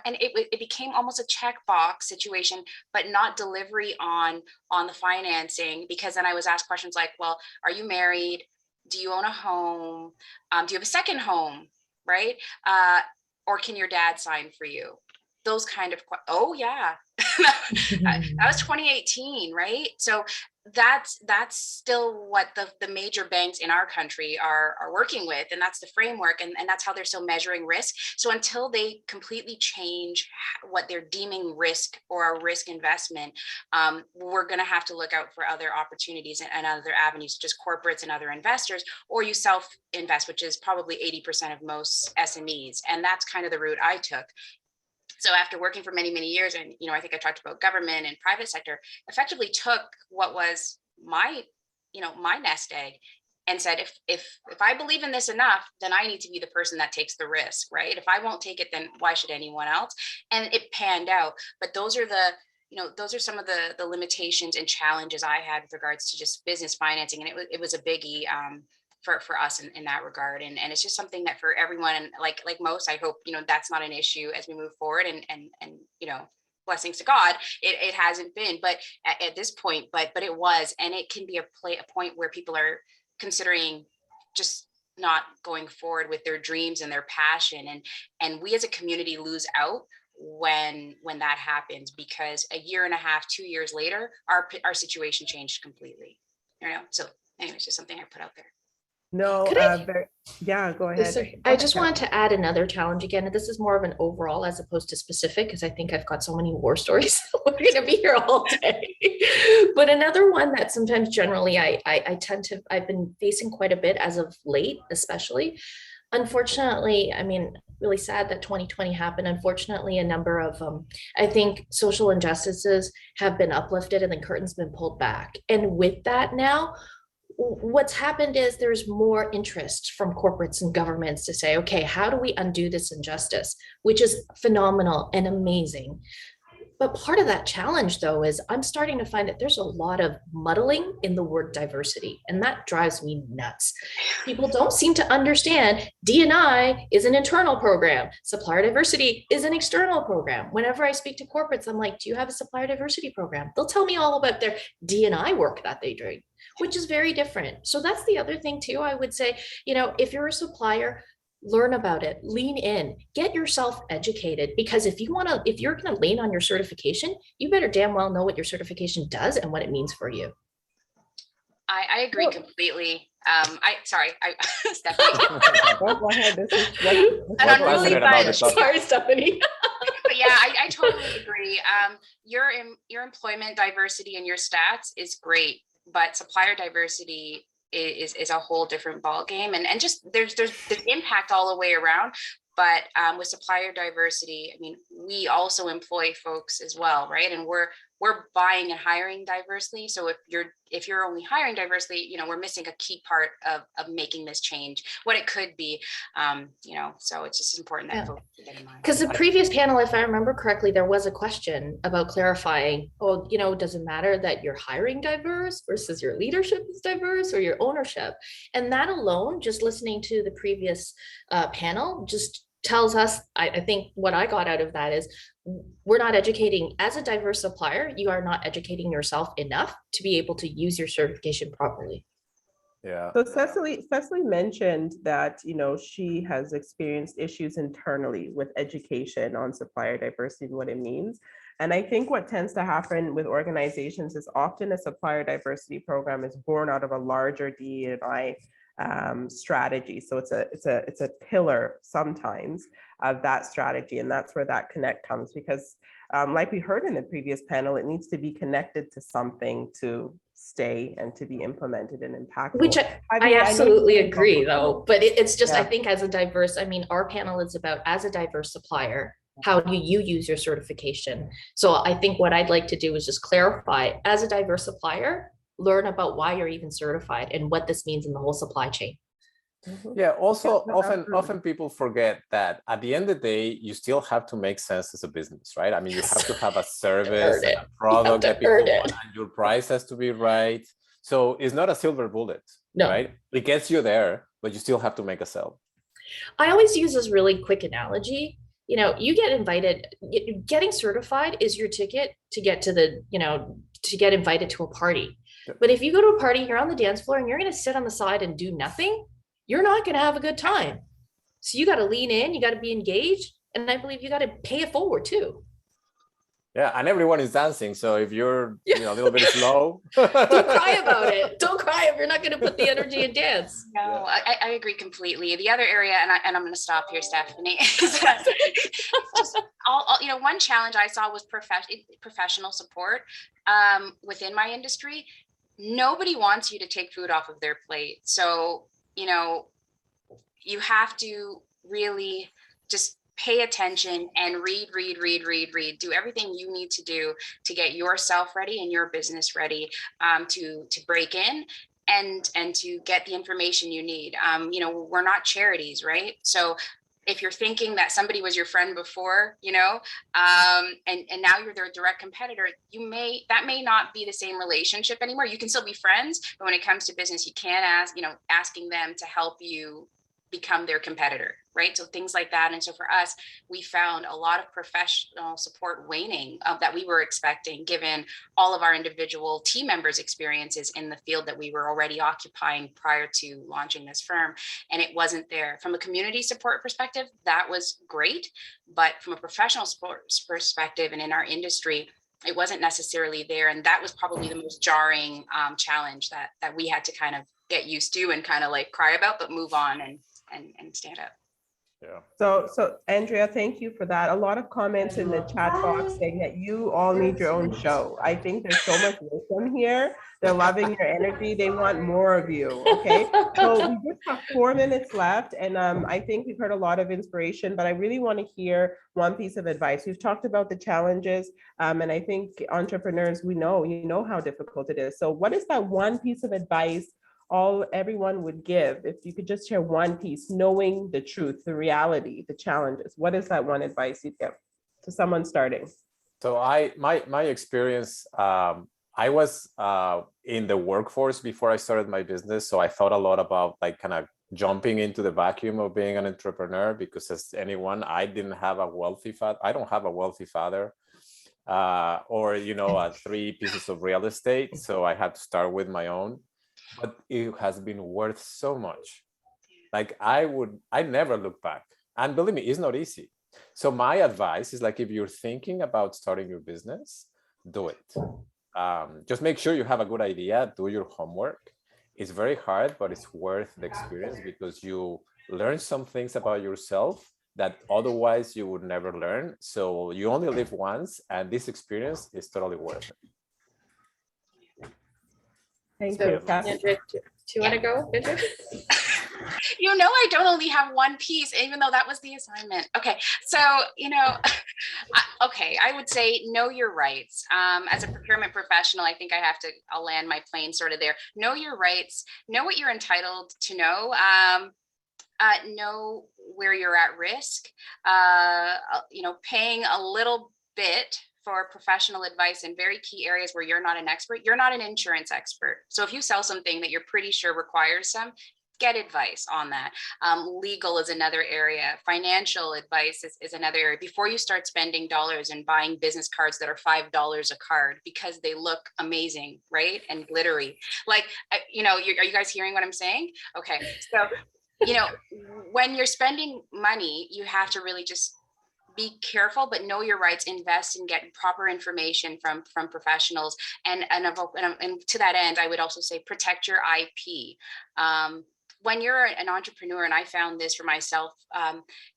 And it became almost a checkbox situation, but not delivery on the financing, because then I was asked questions like, well, are you married? Do you own a home? Do you have a second home? Right. Or can your dad sign for you? Those kind of, oh yeah, that was 2018, right? So that's still what the major banks in our country are working with, and that's the framework, and that's how they're still measuring risk. So until they completely change what they're deeming risk or a risk investment, we're going to have to look out for other opportunities and other avenues, such as corporates and other investors, or you self-invest, which is probably 80% of most SMEs. And that's kind of the route I took. So after working for many, many years, and I think I talked about government and private sector, effectively took what was my nest egg and said, if I believe in this enough, then I need to be the person that takes the risk, right? If I won't take it, then why should anyone else? And it panned out. But those are some of the limitations and challenges I had with regards to just business financing, and it was a biggie. For us in that regard, and it's just something that for everyone, and like most, I hope that's not an issue as we move forward, and blessings to God, it hasn't been, but at this point, but it was, and it can be a point where people are considering just not going forward with their dreams and their passion, and we as a community lose out when that happens, because a year and a half, 2 years later, our situation changed completely. So anyways, just something I put out there. No, Could I yeah, go Yes, ahead. sir. I just wanted to add another challenge again, and this is more of an overall as opposed to specific, because I think I've got so many war stories. We're going to be here all day. But another one that sometimes generally I've been facing quite a bit as of late, especially. Unfortunately, I mean, really sad that 2020 happened. Unfortunately, a number of, I think, social injustices have been uplifted and the curtain's been pulled back. And with that now, what's happened is there's more interest from corporates and governments to say, okay, how do we undo this injustice, which is phenomenal and amazing. But part of that challenge, though, is I'm starting to find that there's a lot of muddling in the word diversity, and that drives me nuts. People don't seem to understand D&I is an internal program. Supplier diversity is an external program. Whenever I speak to corporates, I'm like, do you have a supplier diversity program? They'll tell me all about their D&I work that they do, which is very different. So that's the other thing, too. I would say, if you're a supplier, learn about it, lean in, get yourself educated, because if you're going to lean on your certification, you better damn well know what your certification does and what it means for you. I agree completely. Stephanie. Go ahead. And I'm really biased. Sorry, Stephanie. But yeah, I totally agree. Your employment diversity and your stats is great, but supplier diversity is a whole different ball game, and just there's impact all the way around. But with supplier diversity, I mean, we also employ folks as well, right? And we're buying and hiring diversely. So if you're only hiring diversely, we're missing a key part of making this change, what it could be, so it's just important that folks keep that in mind. Because the previous panel, if I remember correctly, there was a question about clarifying, does it matter that you're hiring diverse versus your leadership is diverse or your ownership? And that alone, just listening to the previous panel, just tells us, I think what I got out of that is we're not educating, as a diverse supplier, you are not educating yourself enough to be able to use your certification properly. Yeah. So Cecily mentioned that, she has experienced issues internally with education on supplier diversity and what it means. And I think what tends to happen with organizations is often a supplier diversity program is born out of a larger D&I strategy. So it's a pillar sometimes of that strategy, and that's where that connect comes, because like we heard in the previous panel, it needs to be connected to something to stay and to be implemented and impactful. Which I absolutely agree, though. But it's just, I think as a diverse, our panel is about, as a diverse supplier, how do you use your certification? So I think what I'd like to do is just clarify, as a diverse supplier, learn about why you're even certified and what this means in the whole supply chain. Yeah, also often people forget that at the end of the day, you still have to make sense as a business, right? I mean, you have to have a service and a product that people want, and your price has to be right. So it's not a silver bullet, right? It gets you there, but you still have to make a sale. I always use this really quick analogy. You get invited, getting certified is your ticket to get to to get invited to a party. But if you go to a party, you're on the dance floor and you're going to sit on the side and do nothing, you're not going to have a good time. So you got to lean in, you got to be engaged. And I believe you got to pay it forward too. Yeah, and everyone is dancing. So if you're a little bit slow, don't cry about it. Don't cry if you're not going to put the energy in dance. No, I agree completely. The other area, and I'm going to stop here, Stephanie, is just one challenge I saw was professional support within my industry. Nobody wants you to take food off of their plate. So, you have to really just pay attention and read, do everything you need to do to get yourself ready and your business ready to break in and to get the information you need. We're not charities, right? So if you're thinking that somebody was your friend before, and now you're their direct competitor, that may not be the same relationship anymore. You can still be friends, but when it comes to business, you can't asking them to help you become their competitor, right? So things like that. And so for us, we found a lot of professional support waning that we were expecting, given all of our individual team members' experiences in the field that we were already occupying prior to launching this firm. And it wasn't there. From a community support perspective, that was great. But from a professional support perspective and in our industry, it wasn't necessarily there. And that was probably the most jarring challenge that we had to kind of get used to and kind of like cry about, but move on and stand up. Yeah. So Andrea, thank you for that. A lot of comments in the chat box saying that you all need your own show. I think there's so much wisdom here. They're loving your energy. They want more of you. Okay. So we just have 4 minutes left, and I think we've heard a lot of inspiration, but I really want to hear one piece of advice. We've talked about the challenges, and I think entrepreneurs, you know how difficult it is. So what is that one piece of advice everyone would give if you could just share one piece, knowing the truth, the reality, the challenges? What is that one advice you'd give to someone starting? So my experience, I was in the workforce before I started my business. So I thought a lot about like kind of jumping into the vacuum of being an entrepreneur, because as anyone, I didn't have a wealthy father. I don't have a wealthy father or, 3 pieces of real estate. So I had to start with my own. But it has been worth so much. Like I never look back. And believe me, it's not easy. So my advice is like, if you're thinking about starting your business, do it. Just make sure you have a good idea, do your homework. It's very hard, but it's worth the experience, because you learn some things about yourself that otherwise you would never learn. So you only live once, and this experience is totally worth it. Thank you. Andrea, do you want to go? You know, I don't only have one piece, even though that was the assignment. Okay, so, I would say know your rights. As a procurement professional, I think I'll land my plane sort of there. Know your rights, know what you're entitled to know. Know where you're at risk, paying a little bit for professional advice in very key areas where you're not an expert. You're not an insurance expert. So if you sell something that you're pretty sure requires some, get advice on that. Legal is another area. Financial advice is another area. Before you start spending dollars and buying business cards that are $5 a card because they look amazing, right? And glittery. Like, are you guys hearing what I'm saying? Okay. So, when you're spending money, you have to really just be careful, but know your rights, invest and get proper information from professionals. And to that end, I would also say protect your IP. When you're an entrepreneur, and I found this for myself,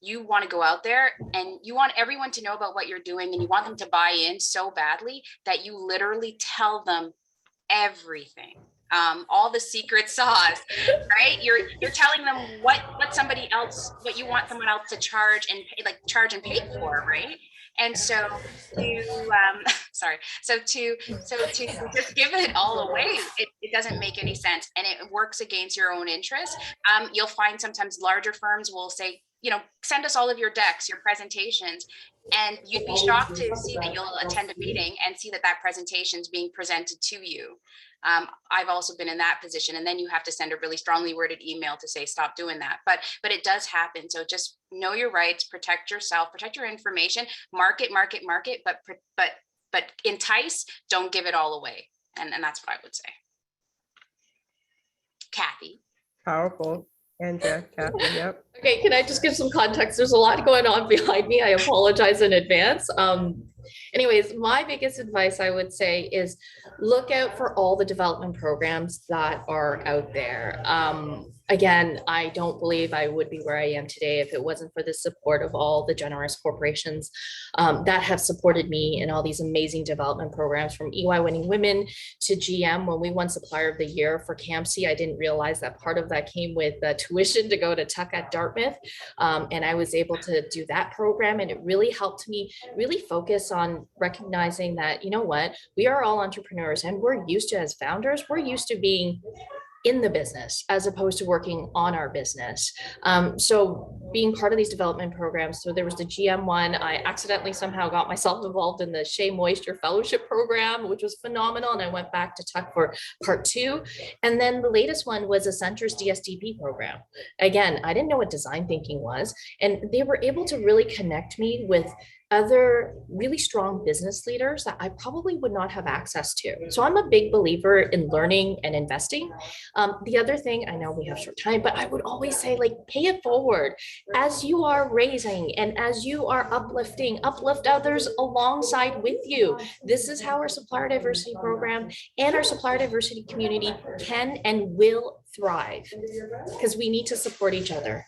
you want to go out there and you want everyone to know about what you're doing, and you want them to buy in so badly that you literally tell them everything. All the secret sauce, right? You're telling them what you want someone else to charge and pay for, right? And so to just give it all away, it doesn't make any sense, and it works against your own interest. You'll find sometimes larger firms will say, send us all of your decks, your presentations, and you'd be shocked to see that you'll attend a meeting and see that presentation is being presented to you. I've also been in that position, and then you have to send a really strongly worded email to say stop doing that. But it does happen. So just know your rights, protect yourself, protect your information, market, but entice. Don't give it all away, and that's what I would say. Kathy. Powerful. Andrea, Kathy, yep. Okay, can I just give some context? There's a lot going on behind me. I apologize in advance. Anyways, my biggest advice I would say is look out for all the development programs that are out there. Again, I don't believe I would be where I am today if it wasn't for the support of all the generous corporations that have supported me in all these amazing development programs, from EY Winning Women to GM. When we won Supplier of the Year for CAMC, I didn't realize that part of that came with tuition to go to Tuck at Dartmouth. And I was able to do that program, and it really helped me really focus on recognizing that, we are all entrepreneurs, and we're used to, as founders, we're used to being in the business as opposed to working on our business. So being part of these development programs, so there was the GM one, I accidentally somehow got myself involved in the Shea Moisture Fellowship Program, which was phenomenal. And I went back to Tuck for part 2. And then the latest one was a Center's DSDP program. Again, I didn't know what design thinking was. And they were able to really connect me with other really strong business leaders that I probably would not have access to. So I'm a big believer in learning and investing. The other thing, I know we have short time, but I would always say, like, pay it forward. As you are raising and as you are uplifting, uplift others alongside with you. This is how our supplier diversity program and our supplier diversity community can and will thrive, because we need to support each other.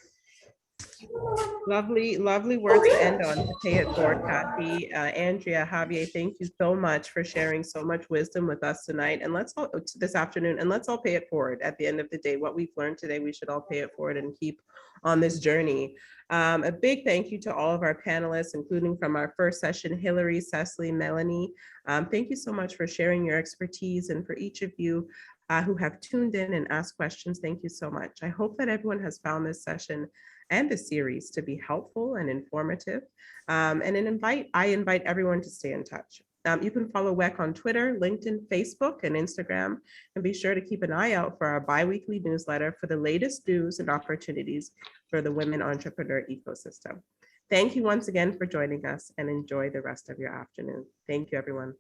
Lovely, lovely words to end on, to pay it forward, Kathy. Andrea, Javier, thank you so much for sharing so much wisdom with us tonight. And let's all, this afternoon, and let's all pay it forward. At the end of the day, what we've learned today, we should all pay it forward and keep on this journey. A big thank you to all of our panelists, including from our first session, Hillary, Cecily, Melanie. Thank you so much for sharing your expertise, and for each of you who have tuned in and asked questions, thank you so much. I hope that everyone has found this session and the series to be helpful and informative. I invite everyone to stay in touch. You can follow WEC on Twitter, LinkedIn, Facebook, and Instagram, and be sure to keep an eye out for our bi-weekly newsletter for the latest news and opportunities for the women entrepreneur ecosystem. Thank you once again for joining us, and enjoy the rest of your afternoon. Thank you, everyone.